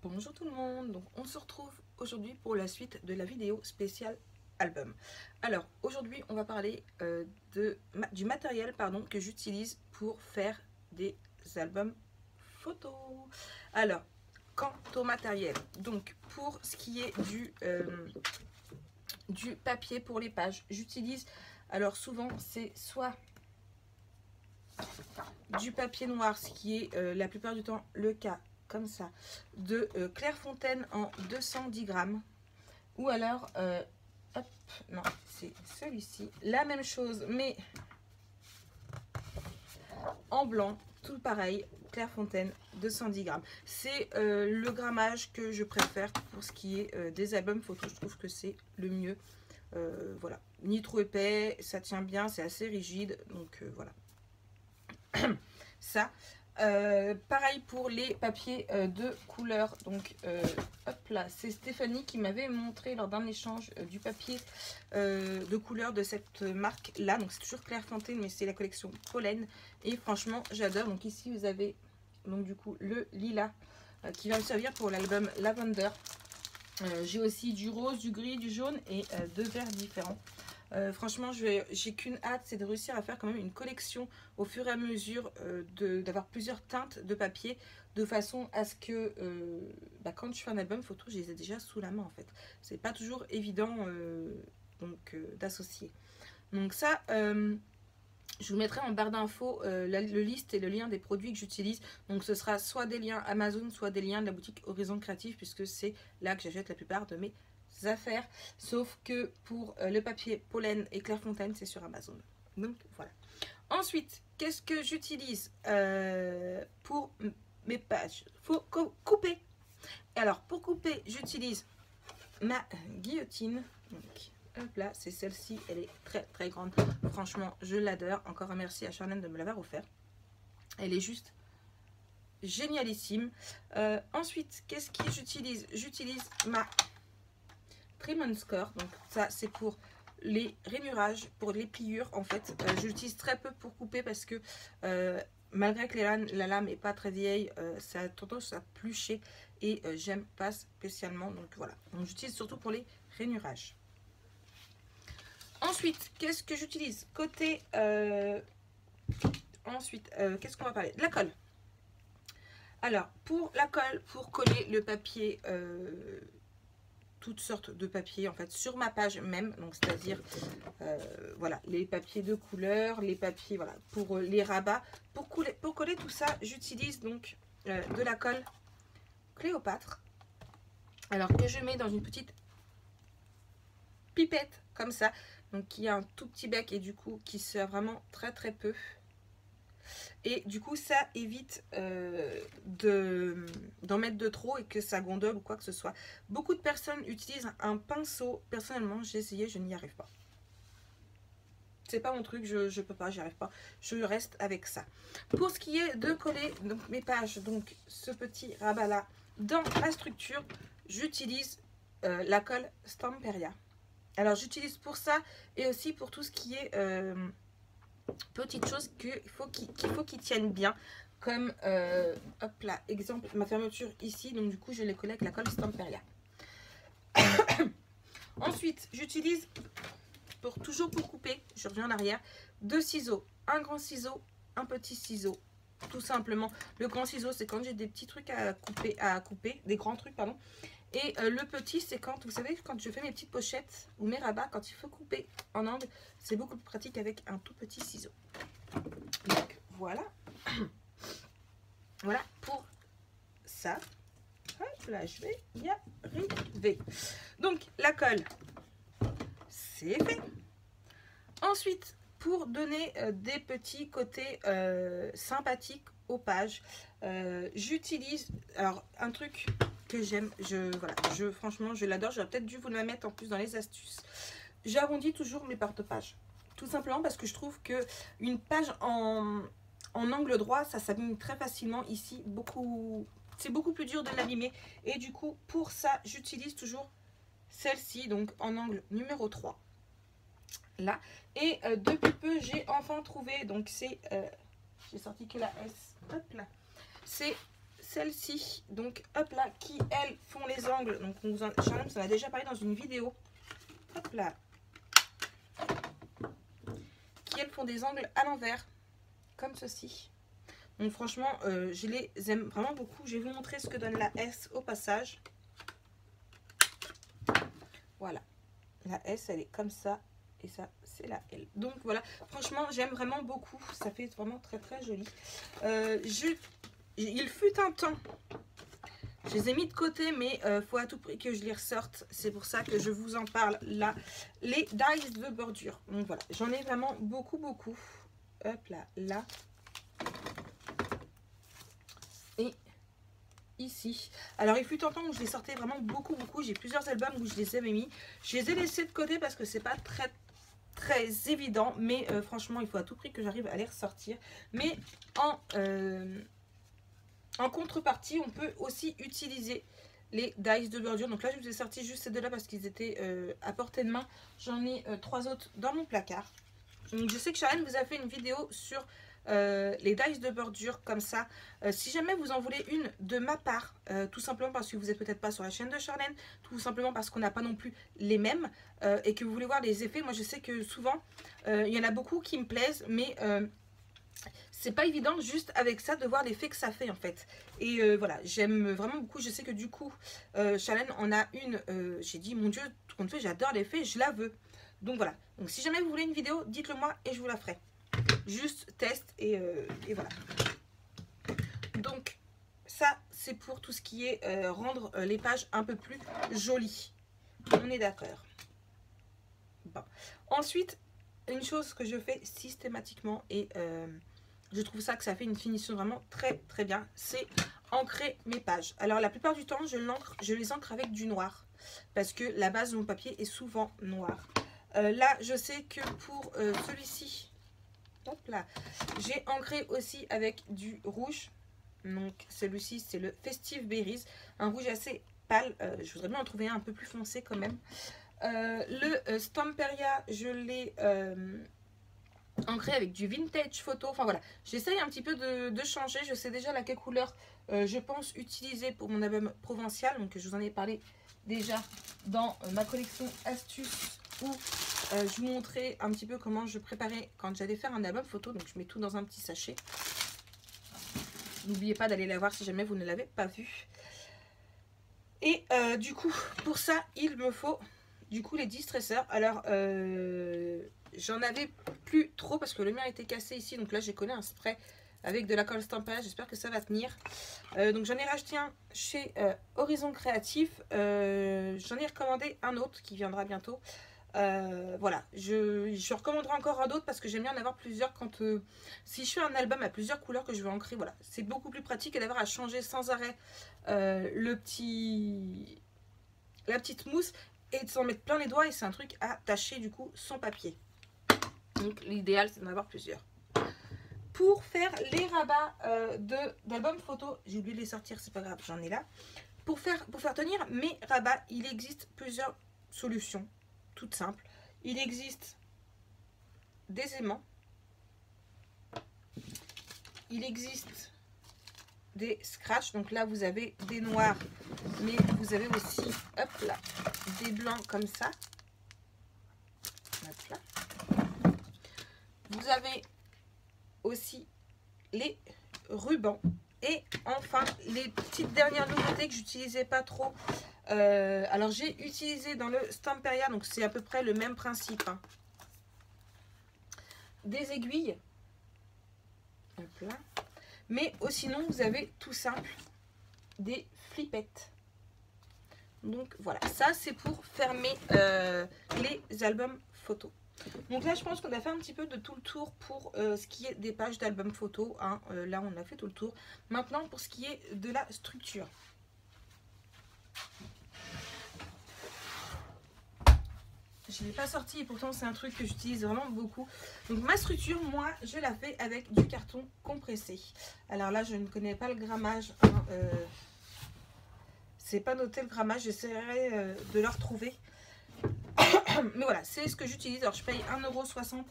Bonjour tout le monde, donc on se retrouve aujourd'hui pour la suite de la vidéo spéciale album. Alors aujourd'hui on va parler du matériel que j'utilise pour faire des albums photos. Alors quant au matériel, donc pour ce qui est du papier pour les pages, j'utilise, alors souvent c'est soit du papier noir, ce qui est la plupart du temps le cas, comme ça, de Clairefontaine en 210 grammes, ou alors hop, non, c'est celui-ci, la même chose mais en blanc, tout pareil, Clairefontaine 210 grammes. C'est le grammage que je préfère pour ce qui est des albums photos. Je trouve que c'est le mieux. Voilà, ni trop épais, ça tient bien, c'est assez rigide, donc voilà. Ça, pareil pour les papiers de couleur. Donc hop là, c'est Stéphanie qui m'avait montré lors d'un échange du papier de couleur de cette marque là. Donc c'est toujours Clairefontaine, mais c'est la collection Pollen, et franchement j'adore. Donc ici vous avez donc du coup le lilas qui va me servir pour l'album Lavender. J'ai aussi du rose, du gris, du jaune et deux verts différents. Franchement, j'ai qu'une hâte, c'est de réussir à faire quand même une collection au fur et à mesure, d'avoir plusieurs teintes de papier, de façon à ce que quand je fais un album photo, je les ai déjà sous la main en fait. C'est pas toujours évident d'associer. Donc ça, je vous mettrai en barre d'infos le liste et le lien des produits que j'utilise. Donc ce sera soit des liens Amazon, soit des liens de la boutique Horizon Créatif, puisque c'est là que j'achète la plupart de mes affaires. Sauf que pour le papier Pollen et Clairefontaine, c'est sur Amazon. Donc voilà. Ensuite, qu'est-ce que j'utilise pour mes pages? Faut couper. Alors pour couper, j'utilise ma guillotine. Donc, hop là, c'est celle-ci, elle est très très grande. Franchement, je l'adore. Encore un merci à Charlène de me l'avoir offert. Elle est juste génialissime. Ensuite, qu'est-ce que j'utilise? J'utilise ma Trim & Score. Donc ça, c'est pour les rainurages, pour les pliures en fait. J'utilise très peu pour couper parce que malgré que la lame n'est pas très vieille, ça a tendance à plucher et j'aime pas spécialement. Donc voilà, donc j'utilise surtout pour les rainurages. Ensuite, qu'est-ce que j'utilise côté qu'est-ce qu'on va parler? De la colle. Alors, pour la colle, pour coller le papier, toutes sortes de papiers en fait sur ma page même, donc c'est-à-dire voilà, les papiers de couleur, les papiers voilà pour les rabats, pour coller tout ça, j'utilise donc de la colle Cléopâtre. Alors que je mets dans une petite pipette comme ça, donc qui a un tout petit bec et du coup qui sert vraiment très très peu. Et du coup ça évite d'en mettre de trop et que ça gondole ou quoi que ce soit. Beaucoup de personnes utilisent un pinceau. Personnellement j'ai essayé, je n'y arrive pas. C'est pas mon truc, je peux pas, j'y arrive pas. Je reste avec ça. Pour ce qui est de coller donc, mes pages, donc ce petit rabat là dans la structure, j'utilise la colle Stamperia. Alors j'utilise pour ça et aussi pour tout ce qui est petites choses qu'il faut qu'ils tiennent bien, comme hop là, exemple ma fermeture ici, donc du coup je l'ai collée avec la colle Stamperia. Ensuite j'utilise toujours pour couper, je reviens en arrière, deux ciseaux, un grand ciseau, un petit ciseau, tout simplement. Le grand ciseau c'est quand j'ai des petits trucs à couper, des grands trucs pardon. Et le petit, c'est quand, vous savez, quand je fais mes petites pochettes ou mes rabats, quand il faut couper en angle, c'est beaucoup plus pratique avec un tout petit ciseau. Donc, voilà. Voilà pour ça. Hop là, je vais y arriver. Donc, la colle, c'est fait. Ensuite, pour donner des petits côtés sympathiques aux pages, j'utilise, alors, un truc que j'aime, franchement je l'adore, j'aurais peut-être dû vous la mettre en plus dans les astuces. J'arrondis toujours mes porte-pages, tout simplement parce que je trouve que une page en angle droit, ça s'abîme très facilement ici, c'est beaucoup plus dur de l'abîmer, et du coup pour ça j'utilise toujours celle-ci, donc en angle numéro 3 là, et depuis peu j'ai enfin trouvé, donc c'est j'ai sorti que la S, hop là, c'est celles-ci. Donc hop là, qui elles font les angles. Donc Charlène vous en a déjà parlé dans une vidéo. Hop là. Qui elles font des angles à l'envers. Comme ceci. Donc franchement, je les aime vraiment beaucoup. Je vais vous montrer ce que donne la S au passage. Voilà. La S, elle est comme ça. Et ça, c'est la L. Donc voilà, franchement, j'aime vraiment beaucoup. Ça fait vraiment très très joli. Il fut un temps. Je les ai mis de côté, mais faut à tout prix que je les ressorte. C'est pour ça que je vous en parle là. Les dies de bordure. Donc voilà, j'en ai vraiment beaucoup, beaucoup. Hop là, là. Et ici. Alors, il fut un temps où je les sortais vraiment beaucoup, beaucoup. J'ai plusieurs albums où je les avais mis. Je les ai laissés de côté parce que c'est pas très évident. Mais franchement, il faut à tout prix que j'arrive à les ressortir. Mais en contrepartie, on peut aussi utiliser les dies de bordure. Donc là, je vous ai sorti juste ces deux-là parce qu'ils étaient à portée de main. J'en ai 3 autres dans mon placard. Donc, je sais que Charlène vous a fait une vidéo sur les dies de bordure comme ça. Si jamais vous en voulez une de ma part, tout simplement parce que vous n'êtes peut-être pas sur la chaîne de Charlène, tout simplement parce qu'on n'a pas non plus les mêmes et que vous voulez voir les effets. Moi, je sais que souvent, il y en a beaucoup qui me plaisent, mais c'est pas évident juste avec ça de voir l'effet que ça fait en fait. Et voilà, j'aime vraiment beaucoup. Je sais que du coup, Charlène en a une. J'ai dit, mon Dieu, tout compte fait, j'adore l'effet, je la veux. Donc voilà. Donc si jamais vous voulez une vidéo, dites-le moi et je vous la ferai. Juste test et voilà. Donc ça, c'est pour tout ce qui est rendre les pages un peu plus jolies. On est d'accord. Bon. Ensuite, une chose que je fais systématiquement et je trouve ça que ça fait une finition vraiment très très bien, c'est ancrer mes pages. Alors la plupart du temps, je les ancre avec du noir parce que la base de mon papier est souvent noire. Là, je sais que pour celui-ci, hop là, j'ai ancré aussi avec du rouge. Donc celui-ci, c'est le Festive Berries, un rouge assez pâle. Je voudrais bien en trouver un peu plus foncé quand même. Le Stamperia, je l'ai ancré avec du vintage photo. Enfin voilà, j'essaye un petit peu de changer. Je sais déjà laquelle couleur je pense utiliser pour mon album provincial. Donc je vous en ai parlé déjà dans ma collection astuces où je vous montrais un petit peu comment je préparais quand j'allais faire un album photo. Donc je mets tout dans un petit sachet. N'oubliez pas d'aller la voir si jamais vous ne l'avez pas vue. Et du coup, pour ça, il me faut du coup les distresseurs. Alors j'en avais plus trop parce que le mien était cassé ici. Donc là j'ai collé un spray avec de la colle Stampage. J'espère que ça va tenir. Donc j'en ai racheté un chez Horizon Créatif. J'en ai recommandé un autre qui viendra bientôt. Voilà, je recommanderai encore un autre parce que j'aime bien en avoir plusieurs quand si je fais un album à plusieurs couleurs que je veux ancrer. Voilà, c'est beaucoup plus pratique que d'avoir à changer sans arrêt la petite mousse et de s'en mettre plein les doigts, et c'est un truc à tâcher du coup son papier. Donc l'idéal c'est d'en avoir plusieurs. Pour faire les rabats d'album photo, j'ai oublié de les sortir, c'est pas grave, j'en ai là. Pour faire tenir mes rabats, il existe plusieurs solutions toutes simples. Il existe des aimants, il existe des scratchs. Donc là vous avez des noirs, mais vous avez aussi hop là des blancs comme ça. Hop là. Vous avez aussi les rubans. Et enfin, les petites dernières nouveautés que j'utilisais pas trop. Alors, j'ai utilisé dans le Stamperia, donc c'est à peu près le même principe. Hein. Des aiguilles. Hop là. Mais sinon, vous avez tout simple des flippettes. Donc voilà, ça c'est pour fermer les albums photos. Donc là je pense qu'on a fait un petit peu de tout le tour pour ce qui est des pages d'albums photos. Hein. Là on a fait tout le tour. Maintenant pour ce qui est de la structure. Je ne l'ai pas sorti et pourtant c'est un truc que j'utilise vraiment beaucoup. Donc ma structure, moi je la fais avec du carton compressé. Alors là je ne connais pas le grammage. Hein, c'est pas noté le grammage, j'essaierai de le retrouver. Mais voilà, c'est ce que j'utilise. Alors je paye 1,60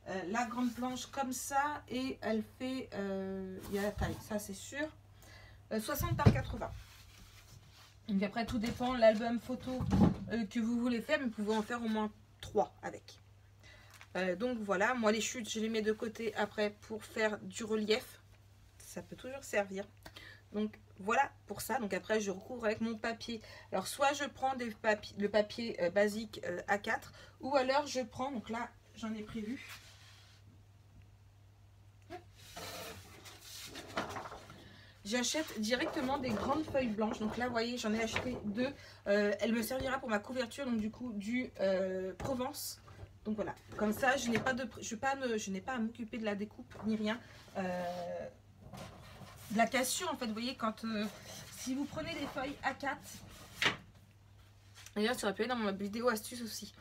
€ la grande planche comme ça. Et elle fait, il y a la taille, ça c'est sûr. 60 par 80. Donc après tout dépend l'album photo que vous voulez faire, mais vous pouvez en faire au moins 3 avec. Donc voilà, moi les chutes je les mets de côté après pour faire du relief, ça peut toujours servir. Donc voilà pour ça. Donc après je recouvre avec mon papier. Alors soit je prends le papier basique A4, ou alors je prends, donc là j'en ai prévu. J'achète directement des grandes feuilles blanches. Donc là, vous voyez, j'en ai acheté 2. Elle me servira pour ma couverture, donc du coup, du Provence. Donc voilà, comme ça, je n'ai pas à m'occuper de la découpe ni rien. De la cassure, en fait, vous voyez, quand si vous prenez des feuilles A4, d'ailleurs, ça aurait pu être dans ma vidéo astuce aussi.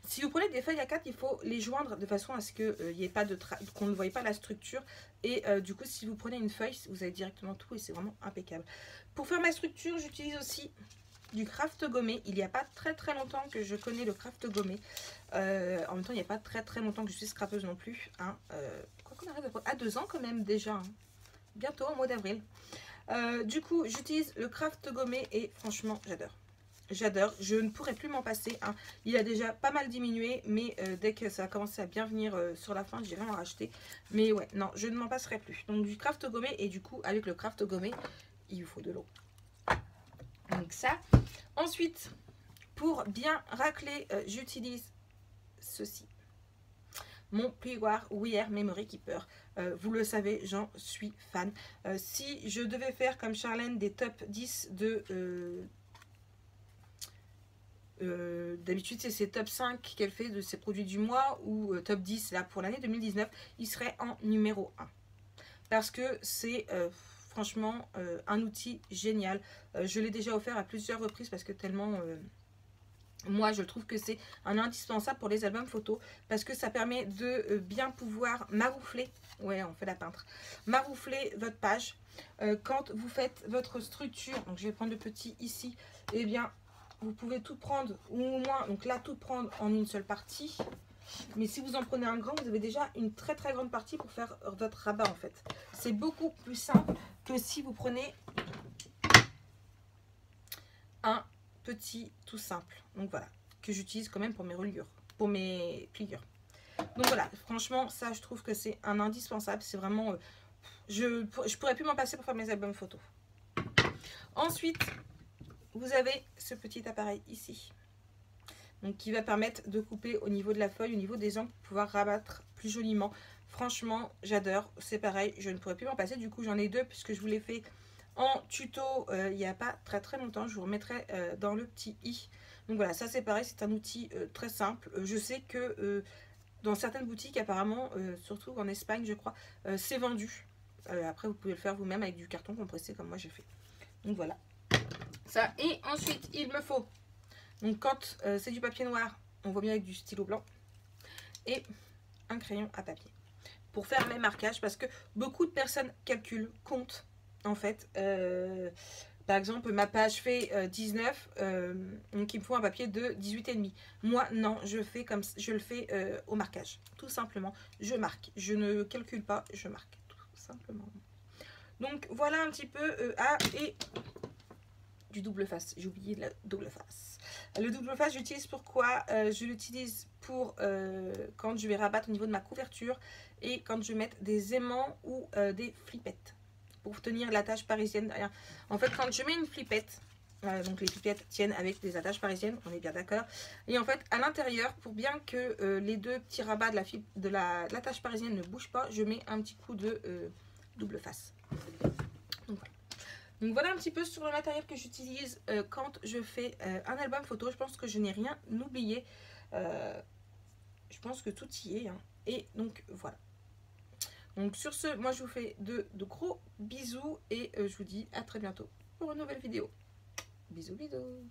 Si vous prenez des feuilles A4, il faut les joindre de façon à ce qu'on ne voie pas la structure. Et du coup, si vous prenez une feuille, vous avez directement tout et c'est vraiment impeccable. Pour faire ma structure, j'utilise aussi du craft gommé. Il n'y a pas très longtemps que je connais le craft gommé. En même temps, il n'y a pas très longtemps que je suis scrapeuse non plus. Hein. Quoi qu'on arrive à 2 ans quand même déjà. Hein. Bientôt, au mois d'avril. Du coup, j'utilise le craft gommé et franchement, j'adore. J'adore, je ne pourrais plus m'en passer. Hein. Il a déjà pas mal diminué, mais dès que ça a commencé à bien venir sur la fin, j'ai vraiment racheté. Mais ouais, non, je ne m'en passerai plus. Donc du craft gommé, et du coup, avec le craft gommé, il vous faut de l'eau. Donc ça. Ensuite, pour bien racler, j'utilise ceci. Mon plioir Wear Memory Keeper. Vous le savez, j'en suis fan. Si je devais faire comme Charlène des top 10 de... d'habitude c'est ses top 5 qu'elle fait de ses produits du mois, ou top 10 là pour l'année 2019, il serait en numéro 1 parce que c'est franchement un outil génial. Je l'ai déjà offert à plusieurs reprises parce que tellement moi je trouve que c'est un indispensable pour les albums photos, parce que ça permet de bien pouvoir maroufler, ouais on fait la peintre, maroufler votre page quand vous faites votre structure. Donc je vais prendre le petit ici, et bien vous pouvez tout prendre, ou au moins, donc là, tout prendre en une seule partie. Mais si vous en prenez un grand, vous avez déjà une très grande partie pour faire votre rabat en fait. C'est beaucoup plus simple que si vous prenez un petit tout simple. Donc voilà, que j'utilise quand même pour mes reliures, pour mes pliures. Donc voilà, franchement, ça je trouve que c'est un indispensable. C'est vraiment... je pourrais plus m'en passer pour faire mes albums photos. Ensuite... vous avez ce petit appareil ici, donc qui va permettre de couper au niveau de la feuille, au niveau des angles, pour pouvoir rabattre plus joliment. Franchement, j'adore, c'est pareil, je ne pourrais plus m'en passer. Du coup, j'en ai 2 puisque je vous l'ai fait en tuto il n'y a pas très longtemps. Je vous remettrai dans le petit i. Donc voilà, ça c'est pareil, c'est un outil très simple. Je sais que dans certaines boutiques, apparemment, surtout en Espagne, je crois, c'est vendu. Après, vous pouvez le faire vous-même avec du carton compressé comme moi j'ai fait. Donc voilà. Ça. Et ensuite il me faut, donc quand c'est du papier noir, on voit bien avec du stylo blanc, et un crayon à papier pour faire mes marquages, parce que beaucoup de personnes calculent, comptent en fait. Par exemple ma page fait 19, donc il me faut un papier de 18,5. Moi non, je le fais au marquage, tout simplement. Je marque, je ne calcule pas, je marque tout simplement. Donc voilà un petit peu. Et du double face, j'ai oublié le double face. Le double face, j'utilise pourquoi je l'utilise pour quand je vais rabattre au niveau de ma couverture, et quand je vais mettre des aimants ou des flippettes pour tenir l'attache parisienne derrière. En fait, quand je mets une flippette, donc les flippettes tiennent avec des attaches parisiennes, on est bien d'accord. Et en fait, à l'intérieur, pour bien que les 2 petits rabats de l'attache parisienne ne bougent pas, je mets un petit coup de double face. Donc voilà un petit peu sur le matériel que j'utilise quand je fais un album photo. Je pense que je n'ai rien oublié. Je pense que tout y est. Hein. Et donc voilà. Donc sur ce, moi je vous fais de gros bisous, et je vous dis à très bientôt pour une nouvelle vidéo. Bisous bisous.